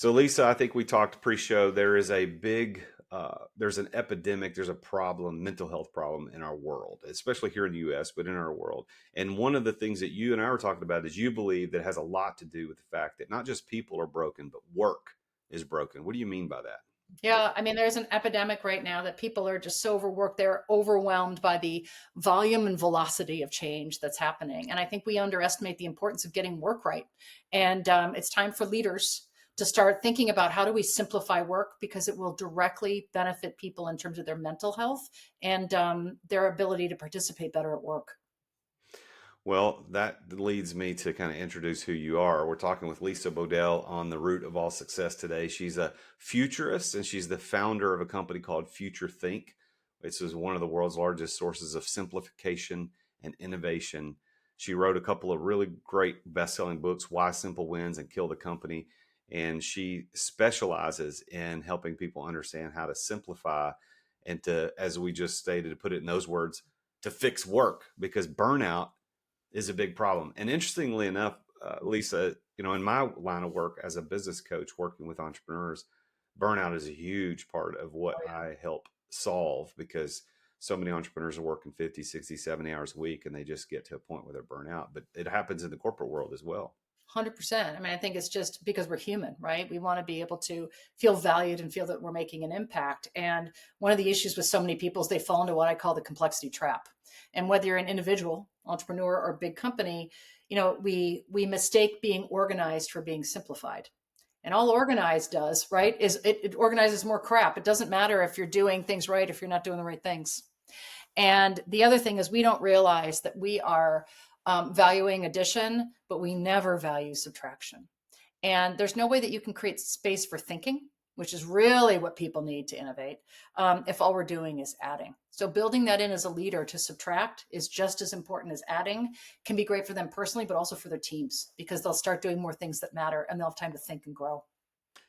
So, Lisa, I think we talked pre-show. There is a there's an epidemic, there's a problem, mental health problem in our world, especially here in the U.S., but in our world. And one of the things that you and I were talking about is you believe that has a lot to do with the fact that not just people are broken, but work is broken. What do you mean by that? Yeah, I mean, there's an epidemic right now that people are just so overworked. They're overwhelmed by the volume and velocity of change that's happening. And I think we underestimate the importance of getting work right. And it's time for leaders to start thinking about how do we simplify work because it will directly benefit people in terms of their mental health and their ability to participate better at work. Well, that leads me to kind of introduce who you are. We're talking with Lisa Bodell on the root of all success today. She's a futurist and she's the founder of a company called FutureThink. This is one of the world's largest sources of simplification and innovation. She wrote a couple of really great best-selling books, Why Simple Wins and Kill the Company. And she specializes in helping people understand how to simplify and to, as we just stated, to put it in those words, to fix work because burnout is a big problem. And interestingly enough, Lisa, in my line of work as a business coach working with entrepreneurs, burnout is a huge part of what I help solve because so many entrepreneurs are working 50, 60, 70 hours a week and they just get to a point where they're burnt out. But it happens in the corporate world as well. 100%. I mean, I think it's just because we're human, right? We want to be able to feel valued and feel that we're making an impact. And one of the issues with so many people is they fall into what I call the complexity trap. And whether you're an individual, entrepreneur, or big company, we mistake being organized for being simplified. And all organized does, right, is it organizes more crap. It doesn't matter if you're doing things right, if you're not doing the right things. And the other thing is we don't realize that we are valuing addition, but we never value subtraction. And there's no way that you can create space for thinking, which is really what people need to innovate, if all we're doing is adding. So building that in as a leader to subtract is just as important as adding. Can be great for them personally, but also for their teams because they'll start doing more things that matter and they'll have time to think and grow.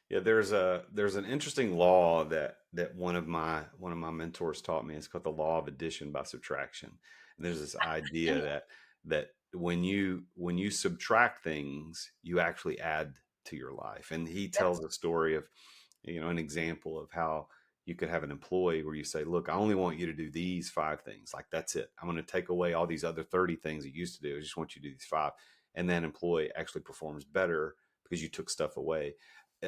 Yeah, there's an interesting law that one of my mentors taught me. It's called the law of addition by subtraction. And there's this idea that when you subtract things, you actually add to your life. And he Yep. tells a story of, an example of how you could have an employee where you say, "Look, I only want you to do these five things. Like that's it. I'm going to take away all these other 30 things you used to do. I just want you to do these five." And that employee actually performs better because you took stuff away.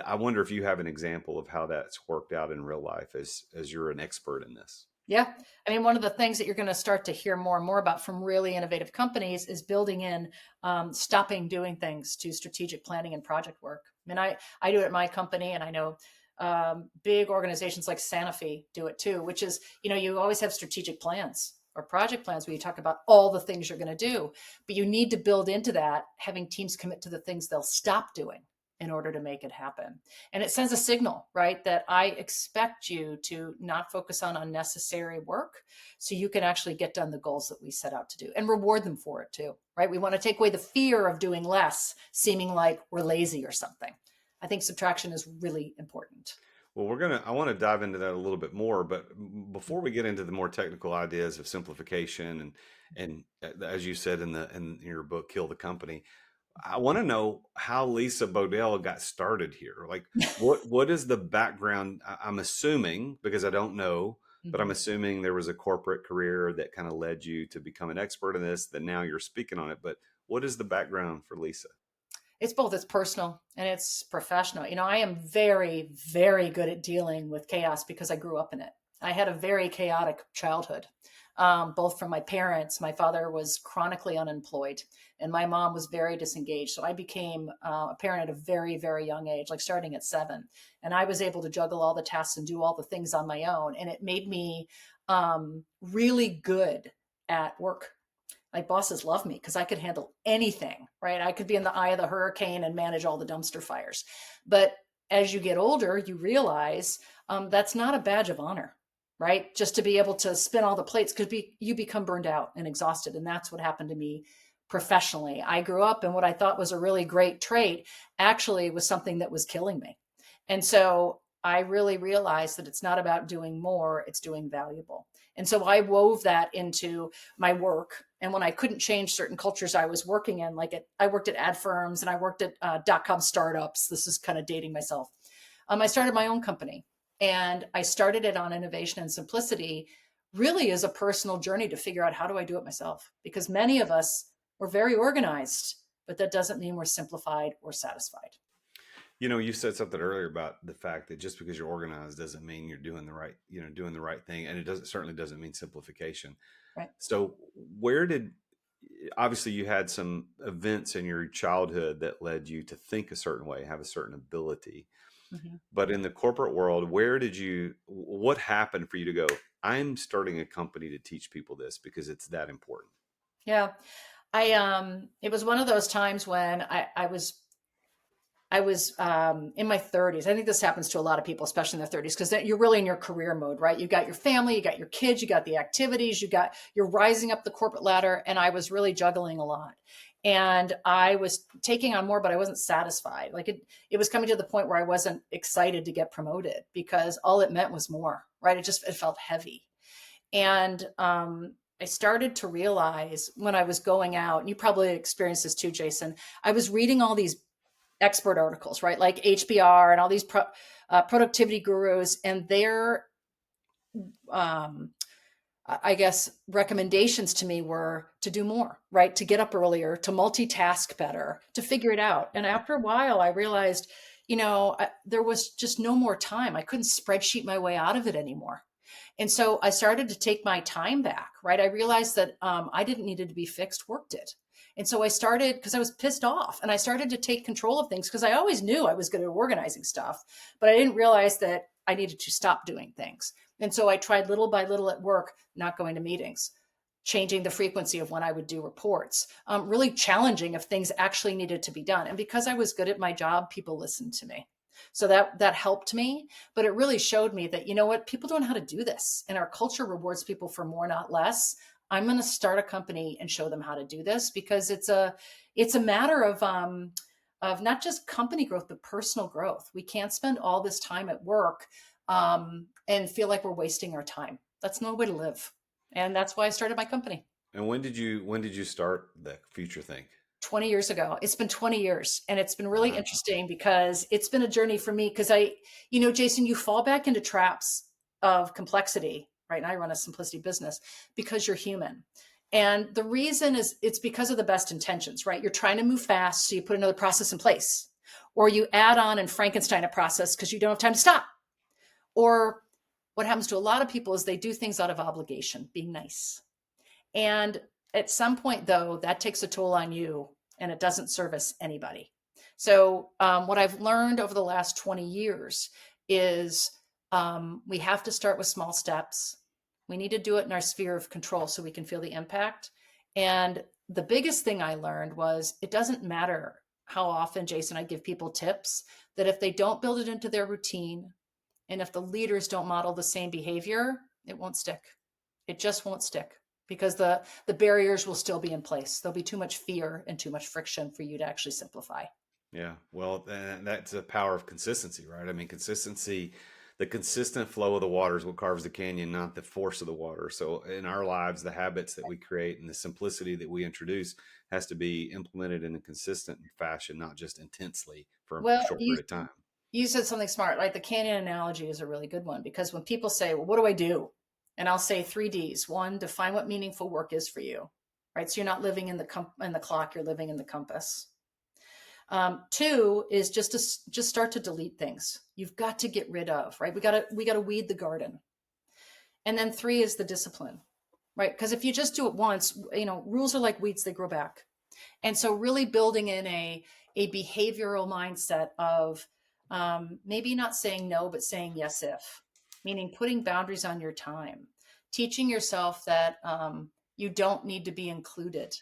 I wonder if you have an example of how that's worked out in real life as you're an expert in this. Yeah. I mean, one of the things that you're going to start to hear more and more about from really innovative companies is building in stopping doing things to strategic planning and project work. I mean, I do it at my company, and I know big organizations like Sanofi do it too, which is, you always have strategic plans or project plans where you talk about all the things you're going to do, but you need to build into that having teams commit to the things they'll stop doing in order to make it happen. And it sends a signal, right, that I expect you to not focus on unnecessary work so you can actually get done the goals that we set out to do and reward them for it too, right? We want to take away the fear of doing less, seeming like we're lazy or something. I think subtraction is really important. Well, I want to dive into that a little bit more, but before we get into the more technical ideas of simplification and as you said in your book, Kill the Company, I want to know how Lisa Bodell got started here. Like, what is the background? I'm assuming, because I don't know, but I'm Mhm. assuming there was a corporate career that kind of led you to become an expert in this, that now you're speaking on it. But what is the background for Lisa? It's both, it's personal and it's professional. I am very, very good at dealing with chaos because I grew up in it. I had a very chaotic childhood, both from my parents. My father was chronically unemployed and my mom was very disengaged. So I became a parent at a very, very young age, like starting at 7. And I was able to juggle all the tasks and do all the things on my own. And it made me really good at work. My bosses love me because I could handle anything, right? I could be in the eye of the hurricane and manage all the dumpster fires. But as you get older, you realize that's not a badge of honor, right? Just to be able to spin all the plates because you become burned out and exhausted. And that's what happened to me professionally. I grew up and what I thought was a really great trait actually was something that was killing me. And so I really realized that it's not about doing more, it's doing valuable. And so I wove that into my work. And when I couldn't change certain cultures I was working in, I worked at ad firms and I worked at .com startups. This is kind of dating myself. I started my own company, and I started it on innovation and simplicity, really as a personal journey to figure out how do I do it myself? Because many of us were very organized, but that doesn't mean we're simplified or satisfied. You said something earlier about the fact that just because you're organized doesn't mean you're doing the right, doing the right thing, and it doesn't certainly doesn't mean simplification. Right. So, where did obviously you had some events in your childhood that led you to think a certain way, have a certain ability. Mm-hmm. But in the corporate world, what happened for you to go, I'm starting a company to teach people this because it's that important? Yeah. It was one of those times when I was in my 30s. I think this happens to a lot of people, especially in their 30s, because you're really in your career mode, right? You got your family, you got your kids, you got the activities, you're rising up the corporate ladder. And I was really juggling a lot. And I was taking on more, but I wasn't satisfied. It was coming to the point where I wasn't excited to get promoted because all it meant was more, right? It felt heavy. And I started to realize when I was going out, and you probably experienced this too, Jason, I was reading all these expert articles, right? Like HBR and all these productivity gurus, and their, um, I guess, recommendations to me were to do more, right? To get up earlier, to multitask better, to figure it out. And after a while, I realized, there was just no more time. I couldn't spreadsheet my way out of it anymore. And so I started to take my time back, right? I realized that I didn't need it to be fixed, work did. And so I started, because I was pissed off, and I started to take control of things because I always knew I was good at organizing stuff, but I didn't realize that I needed to stop doing things. And so I tried little by little at work, not going to meetings, changing the frequency of when I would do reports, really challenging if things actually needed to be done. And because I was good at my job, people listened to me. So that helped me, but it really showed me that, you know what, people don't know how to do this. And our culture rewards people for more, not less. I'm going to start a company and show them how to do this because it's a matter of not just company growth, but personal growth. We can't spend all this time at work and feel like we're wasting our time. That's no way to live. And that's why I started my company. And when did you start the Future Think? 20 years ago. It's been 20 years, and it's been really Wow. interesting because it's been a journey for me because Jason, you fall back into traps of complexity, right? And I run a simplicity business because you're human. And the reason is it's because of the best intentions, right? You're trying to move fast, so you put another process in place, or you add on and Frankenstein a process because you don't have time to stop. Or what happens to a lot of people is they do things out of obligation, being nice. And at some point, though, that takes a toll on you and it doesn't service anybody. So, what I've learned over the last 20 years is we have to start with small steps. We need to do it in our sphere of control so we can feel the impact. And the biggest thing I learned was it doesn't matter how often, Jason, I give people tips that if they don't build it into their routine and if the leaders don't model the same behavior, it won't stick. It just won't stick because the barriers will still be in place. There'll be too much fear and too much friction for you to actually simplify. Yeah. Well, and that's the power of consistency, right? I mean, consistency, the consistent flow of the water is what carves the canyon, not the force of the water. So in our lives, the habits that we create and the simplicity that we introduce has to be implemented in a consistent fashion, not just intensely for a Well, short you period of time. you said something smart, right? The canyon analogy is a really good one because when people say, "Well, what do I do?" and I'll say three D's. One, define what meaningful work is for you, right? So you're not living in the clock; you're living in the compass. Two is just start to delete things. You've got to get rid of, right? We got to weed the garden. And then three is the discipline, right? Because if you just do it once, rules are like weeds; they grow back. And so really building in a behavioral mindset of maybe not saying no, but saying yes if, meaning putting boundaries on your time, teaching yourself that you don't need to be included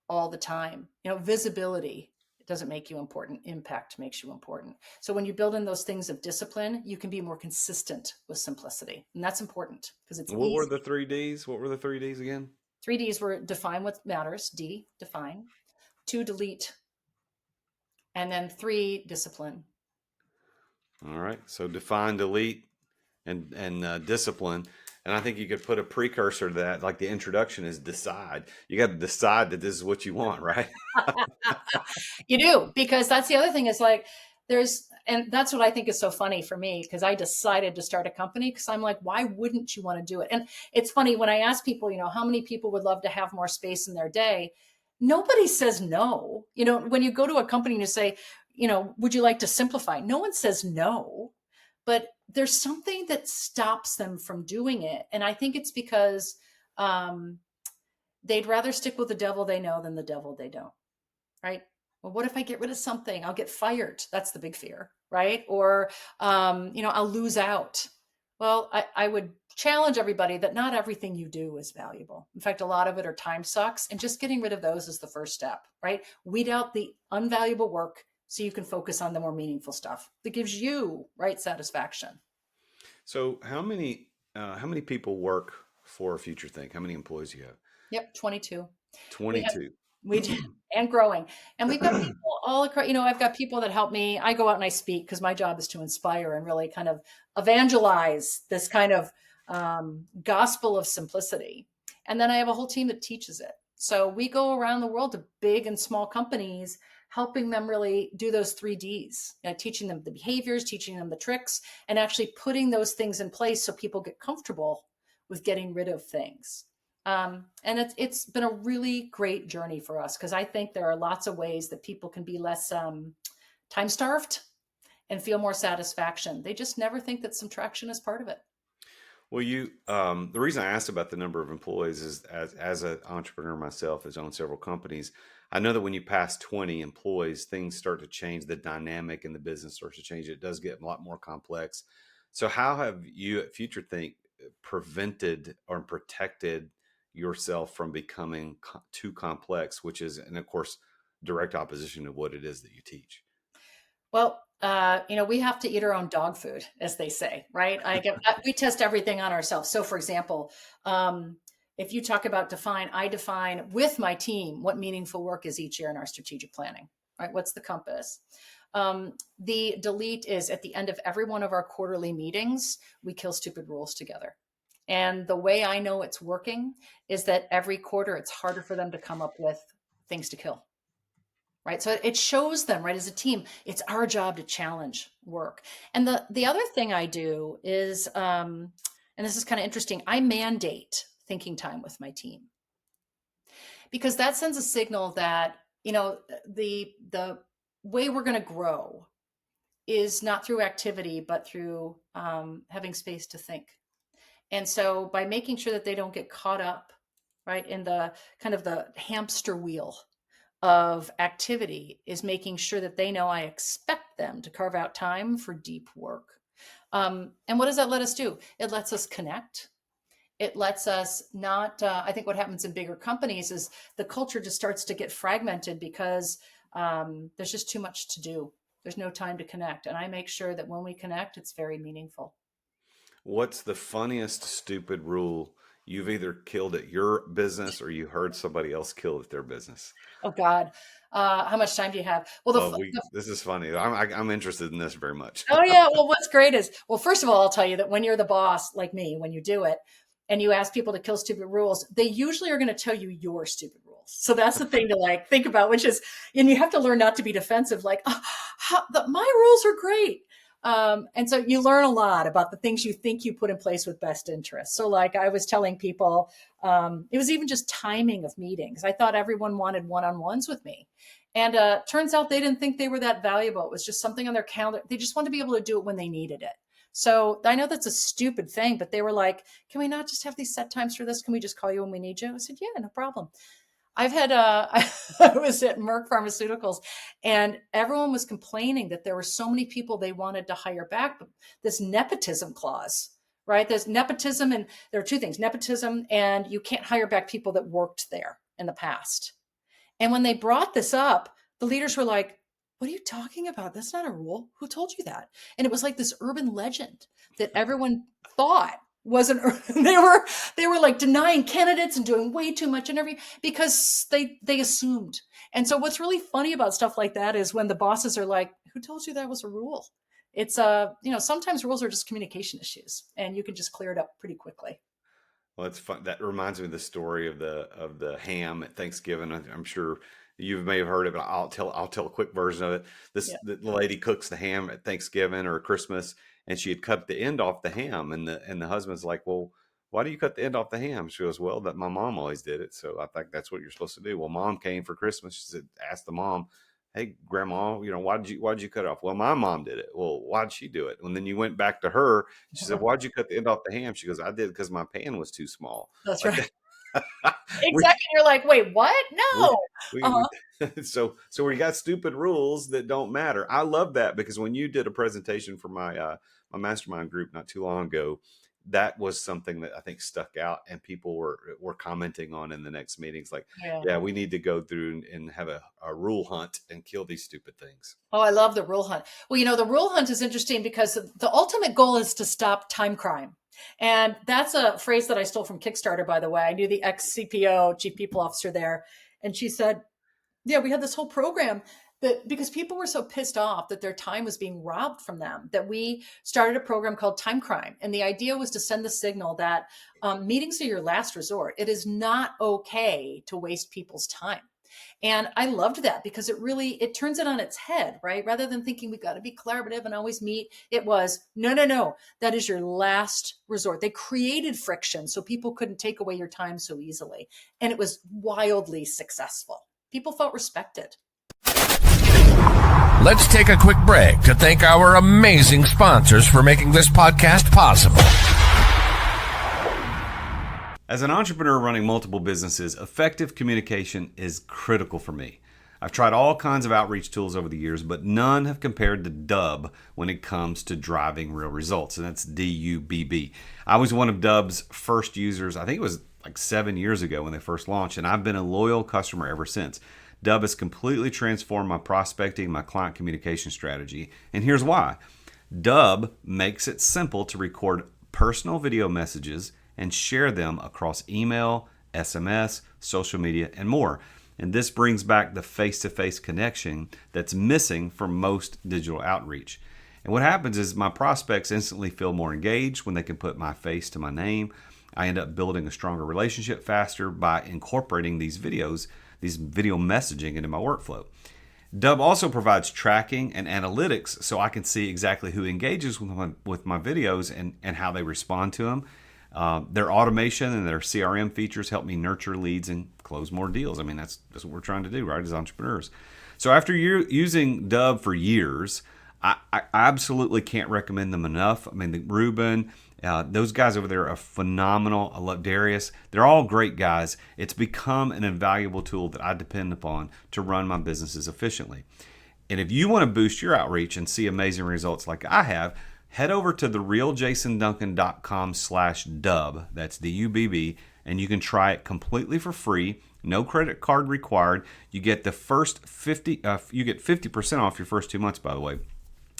all the time. Visibility doesn't make you important. Impact makes you important. So when you build in those things of discipline, you can be more consistent with simplicity. And that's important because it's What were easy. the 3 Ds? What were the 3 Ds again? Three Ds were define what matters. D, define. Two, delete. And then three, discipline. All right. So define, delete, and discipline. And I think you could put a precursor to that, like the introduction is decide. You got to decide that this is what you want, right? You do, because that's the other thing is like and that's what I think is so funny for me, because I decided to start a company because I'm like, why wouldn't you want to do it? And it's funny when I ask people, how many people would love to have more space in their day? Nobody says no. When you go to a company and you say, would you like to simplify? No one says no, but there's something that stops them from doing it. And I think it's because um, they'd rather stick with the devil they know than the devil they don't, right? Well, what if I get rid of something? I'll get fired. That's the big fear, right? Or, I'll lose out. Well, I would challenge everybody that not everything you do is valuable. In fact, a lot of it are time sucks, and just getting rid of those is the first step, right? Weed out the unvaluable work so you can focus on the more meaningful stuff that gives you, right, satisfaction. So how many people work for FutureThink? How many employees do you have? Yep, 22. We have 22. We do, and growing. And we've got people all across, I've got people that help me. I go out and I speak because my job is to inspire and really kind of evangelize this kind of gospel of simplicity. And then I have a whole team that teaches it. So we go around the world to big and small companies, helping them really do those 3Ds, teaching them the behaviors, teaching them the tricks, and actually putting those things in place so people get comfortable with getting rid of things. And it's been a really great journey for us, because I think there are lots of ways that people can be less time starved and feel more satisfaction. They just never think that subtraction is part of it. Well, the reason I asked about the number of employees is as an entrepreneur myself, has owned several companies. I know that when you pass 20 employees, things start to change. The dynamic in the business starts to change. It does get a lot more complex. So, how have you at FutureThink prevented or protected yourself from becoming too complex, which is, and of course, direct opposition to what it is that you teach? Well, we have to eat our own dog food, as they say, right? We test everything on ourselves. So, for example, if you talk about define, I define with my team what meaningful work is each year in our strategic planning, right? What's the compass? The delete is at the end of every one of our quarterly meetings, we kill stupid rules together. And the way I know it's working is that every quarter it's harder for them to come up with things to kill, right? So it shows them, right, as a team, it's our job to challenge work. And the other thing I do is, and this is kind of interesting, I mandate thinking time with my team, because that sends a signal that the way we're going to grow is not through activity, but through having space to think. And so by making sure that they don't get caught up, right, in the kind of the hamster wheel of activity, is making sure that they know I expect them to carve out time for deep work. And what does that let us do? It lets us connect. It lets us not, I think what happens in bigger companies is the culture just starts to get fragmented because there's just too much to do. There's no time to connect. And I make sure that when we connect, it's very meaningful. What's the funniest stupid rule you've either killed at your business or you heard somebody else kill at their business? Oh God. How much time do you have? Well, Oh, this is funny. I'm interested in this very much. oh yeah. Well, what's great is, well, first of all, I'll tell you that when you're the boss, like me, when you do it and you ask people to kill stupid rules, they usually are going to tell you your stupid rules. So that's the thing to like think about, which is, and you have to learn not to be defensive. Like, my rules are great. And so you learn a lot about the things you think you put in place with best interests. So like I was telling people, it was even just timing of meetings. I thought everyone wanted one-on-ones with me. And turns out they didn't think they were that valuable. It was just something on their calendar. They just wanted to be able to do it when they needed it. So I know that's a stupid thing, but they were like, can we not just have these set times for this? Can we just call you when we need you? I said, yeah, no problem. I've had, I was at Merck Pharmaceuticals and everyone was complaining that there were so many people they wanted to hire back, but this nepotism clause, right? There's nepotism, and there are two things, nepotism, and you can't hire back people that worked there in the past. And when they brought this up, the leaders were like, what are you talking about? That's not a rule. Who told you that? And it was like this urban legend that everyone thought wasn't. They were like denying candidates and doing way too much interview because they assumed. And so what's really funny about stuff like that is when the bosses are like, who told you that was a rule? it's sometimes rules are just communication issues, and you can just clear it up pretty quickly. Well, it's fun. That reminds me of the story of the ham at Thanksgiving. I'm sure you may have heard it, but I'll tell a quick version of it. Yeah. The lady cooks the ham at Thanksgiving or Christmas, and she had cut the end off the ham, and the husband's like, "Well, why do you cut the end off the ham?" She goes, "Well, that my mom always did it, so I think that's what you're supposed to do." Well, mom came for Christmas. She said, asked the mom, "Hey, grandma, why did you cut it off?" "Well, my mom did it." "Well, why'd she do it?" And then you went back to her. She said, "Why'd you cut the end off the ham?" She goes, "I did it because my pan was too small." That's Like right. that. we Exactly. You're like, wait, what? we No. we Uh-huh. so we got stupid rules that don't matter. I love that because when you did a presentation for my mastermind group not too long ago, that was something that I think stuck out, and people were commenting on in the next meetings. Like, Yeah. yeah, we need to go through and have a rule hunt and kill these stupid things. Oh, I love the rule hunt. Well, the rule hunt is interesting because the ultimate goal is to stop time crime. And that's a phrase that I stole from Kickstarter, by the way. I knew the ex CPO, chief people officer there. And she said, yeah, we had this whole program that because people were so pissed off that their time was being robbed from them, that we started a program called Time Crime. And the idea was to send the signal that meetings are your last resort. It is not okay to waste people's time. And I loved that because it turns it on its head, right? Rather than thinking we got to be collaborative and always meet, it was no, no, no. That is your last resort. They created friction so people couldn't take away your time so easily. And it was wildly successful. People felt respected. Let's take a quick break to thank our amazing sponsors for making this podcast possible. As an entrepreneur running multiple businesses, effective communication is critical for me. I've tried all kinds of outreach tools over the years, but none have compared to Dubb when it comes to driving real results, and that's DUBB. I was one of Dubb's first users. I think it was like 7 years ago when they first launched, and I've been a loyal customer ever since. Dubb has completely transformed my prospecting, my client communication strategy, and here's why. Dubb makes it simple to record personal video messages and share them across email, SMS, social media, and more. And this brings back the face-to-face connection that's missing from most digital outreach. And what happens is my prospects instantly feel more engaged when they can put my face to my name. I end up building a stronger relationship faster by incorporating these video messaging into my workflow. Dubb also provides tracking and analytics so I can see exactly who engages with my videos and how they respond to them. Their automation and their CRM features help me nurture leads and close more deals. I mean, that's what we're trying to do, right, as entrepreneurs. So after using Dubb for years, I absolutely can't recommend them enough. I mean, Ruben, those guys over there are phenomenal. I love Darius. They're all great guys. It's become an invaluable tool that I depend upon to run my businesses efficiently. And if you want to boost your outreach and see amazing results like I have, head over to therealjasonduncan.com/Dubb. That's DUBB, and you can try it completely for free. No credit card required. You get the first 50. You get 50% off your first 2 months, by the way,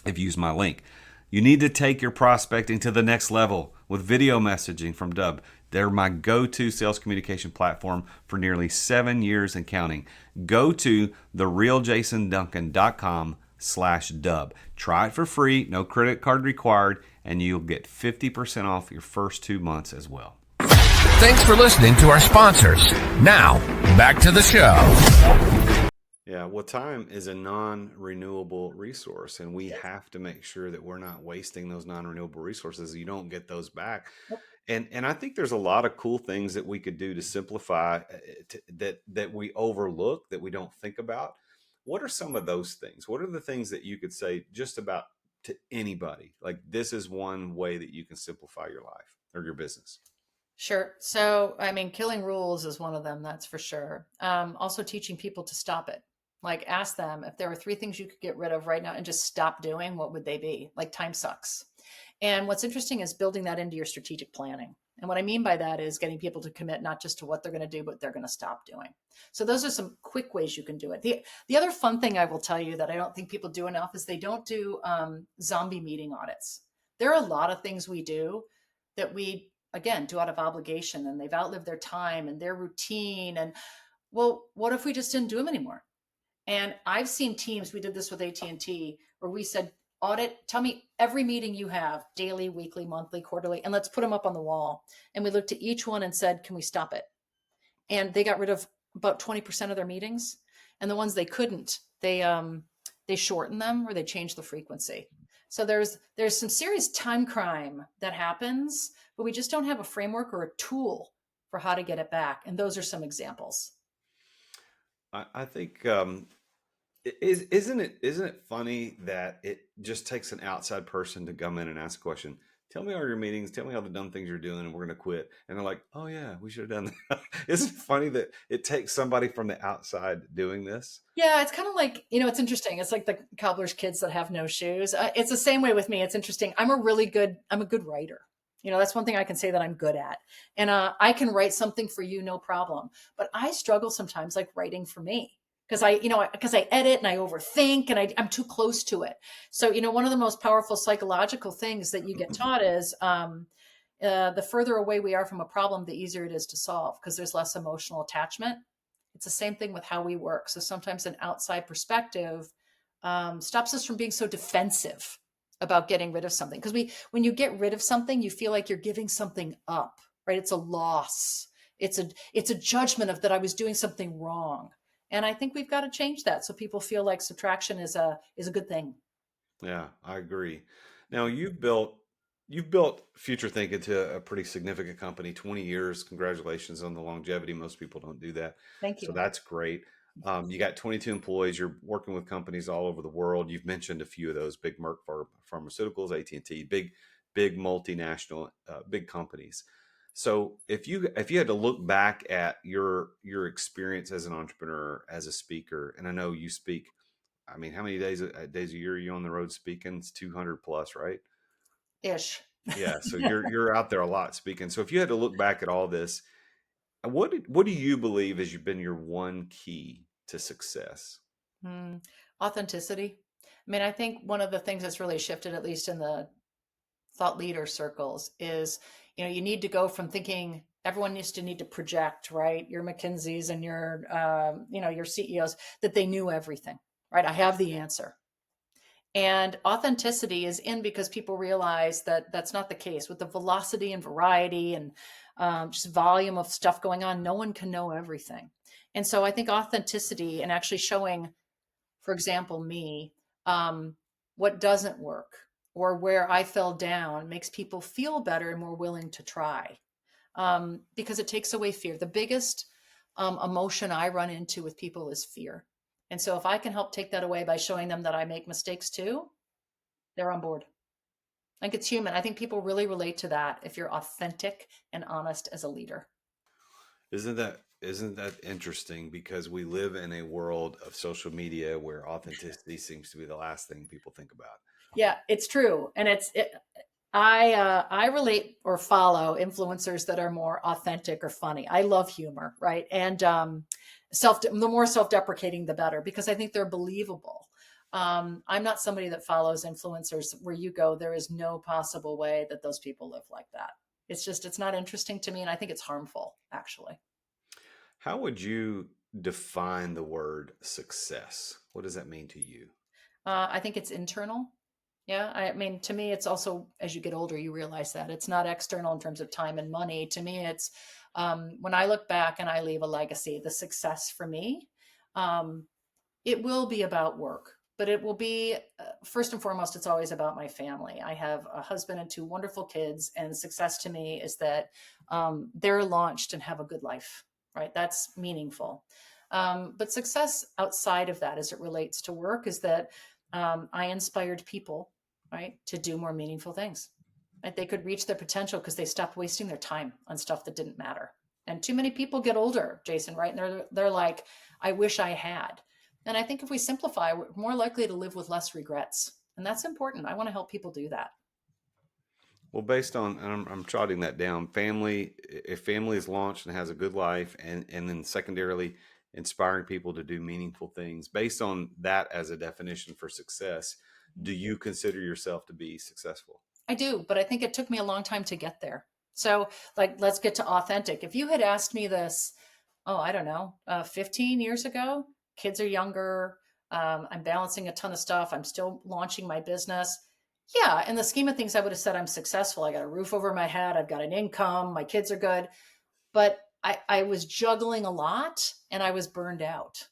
if you use my link. You need to take your prospecting to the next level with video messaging from Dubb. They're my go-to sales communication platform for nearly 7 years and counting. Go to therealjasonduncan.com/Dubb. Try it for free, no credit card required, and you'll get 50% off your first 2 months as well. Thanks for listening to our sponsors. Now, back to the show. Yeah, well, time is a non-renewable resource, and we have to make sure that we're not wasting those non-renewable resources. You don't get those back. And I think there's a lot of cool things that we could do to simplify that we overlook, that we don't think about. What are some of those things? What are the things that you could say just about to anybody? Like, this is one way that you can simplify your life or your business. Sure. So, I mean, killing rules is one of them, that's for sure. Also teaching people to stop it. Like, ask them if there were 3 things you could get rid of right now and just stop doing, what would they be? Like, time sucks. And what's interesting is building that into your strategic planning. And what I mean by that is getting people to commit not just to what they're going to do, but they're going to stop doing. So those are some quick ways you can do it. The other fun thing I will tell you that I don't think people do enough is they don't do zombie meeting audits. There are a lot of things we do that we, again, do out of obligation, and they've outlived their time and their routine. And well, what if we just didn't do them anymore? And I've seen teams, we did this with AT&T, where we said, audit, tell me every meeting you have, daily, weekly, monthly, quarterly, and let's put them up on the wall. And we looked at each one and said, can we stop it? And they got rid of about 20% of their meetings. And the ones they couldn't, they shortened them or they changed the frequency. So there's some serious time crime that happens, but we just don't have a framework or a tool for how to get it back. And those are some examples. I think isn't it funny that it just takes an outside person to come in and ask a question? Tell me all your meetings. Tell me all the dumb things you're doing, and we're going to quit. And they're like, "Oh yeah, we should have done that." Isn't it funny that it takes somebody from the outside doing this? Yeah, it's kind of like, it's interesting. It's like the cobbler's kids that have no shoes. It's the same way with me. It's interesting. I'm a good writer. That's one thing I can say that I'm good at. And I can write something for you, no problem. But I struggle sometimes like writing for me because I edit and I overthink and I'm too close to it. So, one of the most powerful psychological things that you get taught is the further away we are from a problem, the easier it is to solve because there's less emotional attachment. It's the same thing with how we work. So sometimes an outside perspective stops us from being so defensive about getting rid of something. Because when you get rid of something, you feel like you're giving something up, right? It's a loss. It's a judgment of that I was doing something wrong. And I think we've got to change that so people feel like subtraction is a good thing. Yeah, I agree. Now you've built FutureThink into a pretty significant company, 20 years. Congratulations on the longevity. Most people don't do that. Thank So you. that's great. You got 22 employees. You're working with companies all over the world. You've mentioned a few of those: big Merck Pharmaceuticals, AT&T, big multinational, big companies. So if you had to look back at your experience as an entrepreneur, as a speaker, and I know you speak, I mean, how many days a year are you on the road speaking? It's 200 plus, right? Ish. Yeah. So you're out there a lot speaking. So if you had to look back at all this, what do you believe has been your one key to success? Hmm. Authenticity. I mean, I think one of the things that's really shifted, at least in the thought leader circles, is you need to go from thinking everyone used to need to project, right, your McKinseys and your CEOs, that they knew everything, right? I have the answer. And authenticity is in because people realize that that's not the case with the velocity and variety and just volume of stuff going on. No one can know everything. And so I think authenticity and actually showing, for example, me, what doesn't work or where I fell down makes people feel better and more willing to try, because it takes away fear. The biggest emotion I run into with people is fear. And so if I can help take that away by showing them that I make mistakes too, they're on board. Like it's human. I think people really relate to that if you're authentic and honest as a leader. Isn't that interesting? Because we live in a world of social media where authenticity seems to be the last thing people think about. Yeah, it's true. And I relate or follow influencers that are more authentic or funny. I love humor, right? And the more self-deprecating, the better, because I think they're believable. I'm not somebody that follows influencers where you go, there is no possible way that those people live like that. It's not interesting to me. And I think it's harmful, actually. How would you define the word success? What does that mean to you? I think it's internal. Yeah. I mean, to me, it's also as you get older, you realize that it's not external in terms of time and money. To me, it's when I look back and I leave a legacy, the success for me, um, it will be about work, but it will be first and foremost, it's always about my family. I have a husband and two wonderful kids, and success to me is that they're launched and have a good life, right? That's meaningful. But success outside of that, as it relates to work, is that I inspired people, right, to do more meaningful things. Right? They could reach their potential because they stopped wasting their time on stuff that didn't matter. And too many people get older, Jason, right? And they're like, I wish I had. And I think if we simplify, we're more likely to live with less regrets. And that's important. I want to help people do that. Well, based on, and I'm jotting that down, family, if family is launched and has a good life, and then secondarily, inspiring people to do meaningful things, based on that as a definition for success, do you consider yourself to be successful? I do, but I think it took me a long time to get there. So, like, let's get to authentic. If you had asked me this, oh, I don't know, 15 years ago, kids are younger. I'm balancing a ton of stuff. I'm still launching my business. Yeah, in the scheme of things, I would have said I'm successful. I got a roof over my head. I've got an income. My kids are good. But I was juggling a lot and I was burned out.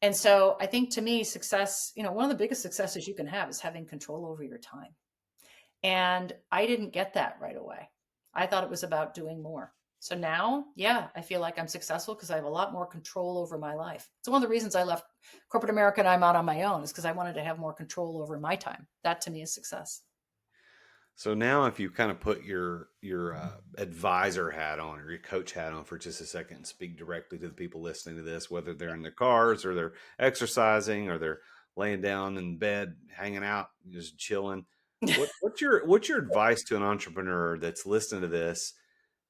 And so I think to me, success, one of the biggest successes you can have is having control over your time. And I didn't get that right away. I thought it was about doing more. So now, yeah, I feel like I'm successful because I have a lot more control over my life. So one of the reasons I left corporate America and I'm out on my own is because I wanted to have more control over my time. That to me is success. So now, if you kind of put your advisor hat on or your coach hat on for just a second and speak directly to the people listening to this, whether they're in their cars or they're exercising or they're laying down in bed, hanging out, just chilling, what's your advice to an entrepreneur that's listening to this,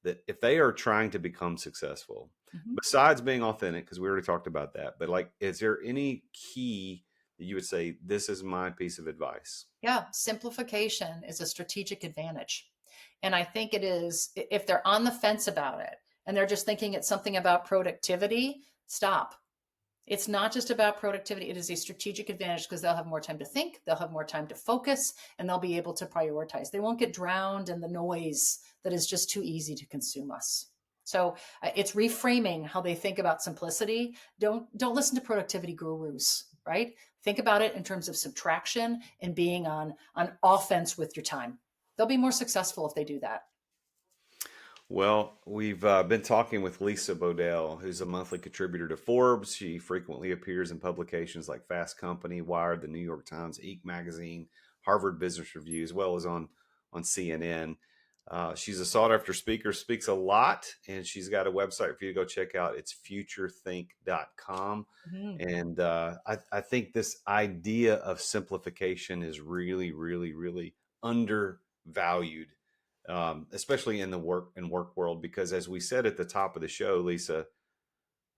that if they are trying to become successful, Mhm. besides being authentic, because we already talked about that, but like, is there any key that you would say, this is my piece of advice? Yeah, simplification is a strategic advantage. And I think it is, if they're on the fence about it and they're just thinking it's something about productivity, stop. It's not just about productivity. It is a strategic advantage because they'll have more time to think, they'll have more time to focus, and they'll be able to prioritize. They won't get drowned in the noise that is just too easy to consume us. So it's reframing how they think about simplicity. Don't listen to productivity gurus, right? Think about it in terms of subtraction and being on offense with your time. They'll be more successful if they do that. Well, we've been talking with Lisa Bodell, who's a monthly contributor to Forbes. She frequently appears in publications like Fast Company, Wired, the New York Times, Inc. magazine, Harvard Business Review, as well as on CNN. She's a sought after speaker, speaks a lot, and she's got a website for you to go check out. It's futurethink.com. Mhm. And I think this idea of simplification is really, really, really undervalued, especially in the work world, because as we said at the top of the show, Lisa,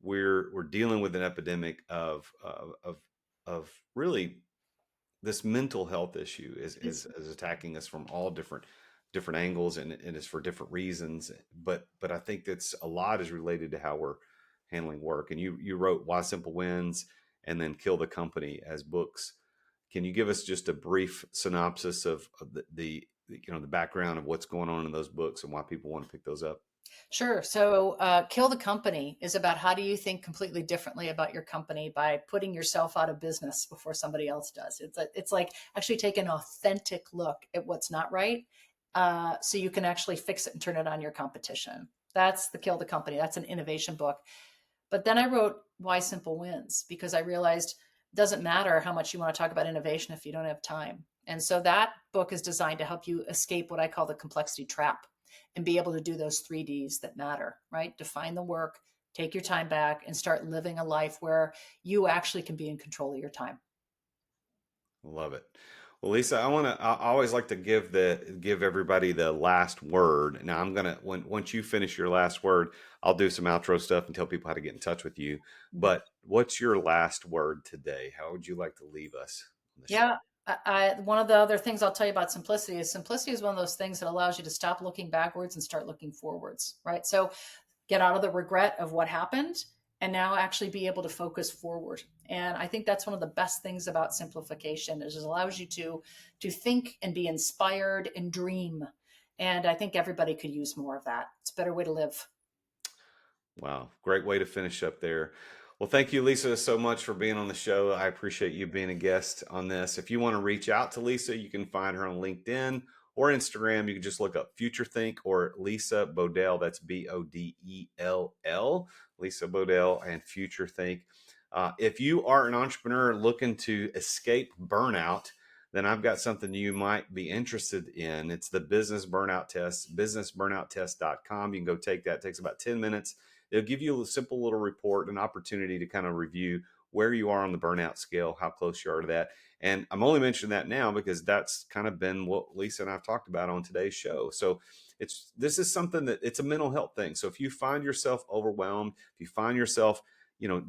we're dealing with an epidemic of really this mental health issue is attacking us from all different angles, and it's for different reasons. But I think that's a lot is related to how we're handling work. And you wrote Why Simple Wins and then Kill the Company as books. Can you give us just a brief synopsis of the background of what's going on in those books and why people want to pick those up? Sure. So, Kill the Company is about how do you think completely differently about your company by putting yourself out of business before somebody else does. It's like actually take an authentic look at what's not right, so you can actually fix it and turn it on your competition. That's the Kill the Company. That's an innovation book. But then I wrote Why Simple Wins because I realized it doesn't matter how much you want to talk about innovation if you don't have time. And so that book is designed to help you escape what I call the complexity trap and be able to do those 3Ds that matter, right? Define the work, take your time back, and start living a life where you actually can be in control of your time. Love it. Well, Lisa, I always like to give everybody the last word. Now I'm gonna once you finish your last word, I'll do some outro stuff and tell people how to get in touch with you. But what's your last word today? How would you like to leave us on the show? Yeah. One of the other things I'll tell you about simplicity is one of those things that allows you to stop looking backwards and start looking forwards, right? So get out of the regret of what happened and now actually be able to focus forward. And I think that's one of the best things about simplification is it allows you to think and be inspired and dream. And I think everybody could use more of that. It's a better way to live. Wow, great way to finish up there. Well, thank you, Lisa, so much for being on the show. I appreciate you being a guest on this. If you want to reach out to Lisa, you can find her on LinkedIn or Instagram. You can just look up FutureThink or Lisa Bodell. That's Bodell, Lisa Bodell and FutureThink. If you are an entrepreneur looking to escape burnout, then I've got something you might be interested in. It's the business burnout test, businessburnouttest.com. You can go take that. It takes about 10 minutes. It'll give you a simple little report, an opportunity to kind of review where you are on the burnout scale, how close you are to that. And I'm only mentioning that now because that's kind of been what Lisa and I've talked about on today's show. So this is something that it's a mental health thing. So if you find yourself overwhelmed, if you find yourself,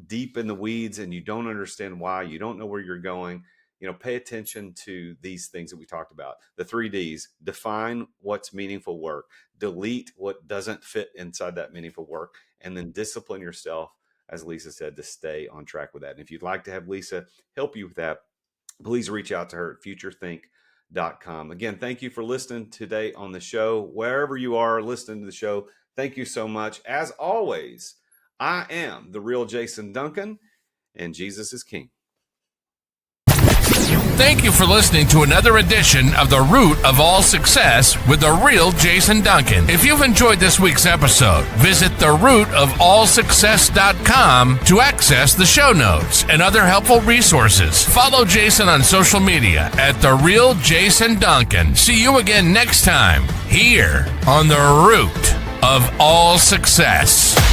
deep in the weeds and you don't understand why, you don't know where you're going, pay attention to these things that we talked about. The 3Ds: define what's meaningful work, delete what doesn't fit inside that meaningful work, and then discipline yourself as Lisa said, to stay on track with that. And if you'd like to have Lisa help you with that, please reach out to her at FutureThink.com. Again, thank you for listening today on the show. Wherever you are listening to the show, thank you so much. As always, I am the real Jason Duncan, and Jesus is King. Thank you for listening to another edition of The Root of All Success with the real Jason Duncan. If you've enjoyed this week's episode, visit therootofallsuccess.com to access the show notes and other helpful resources. Follow Jason on social media at The Real Jason Duncan. See you again next time here on The Root of All Success.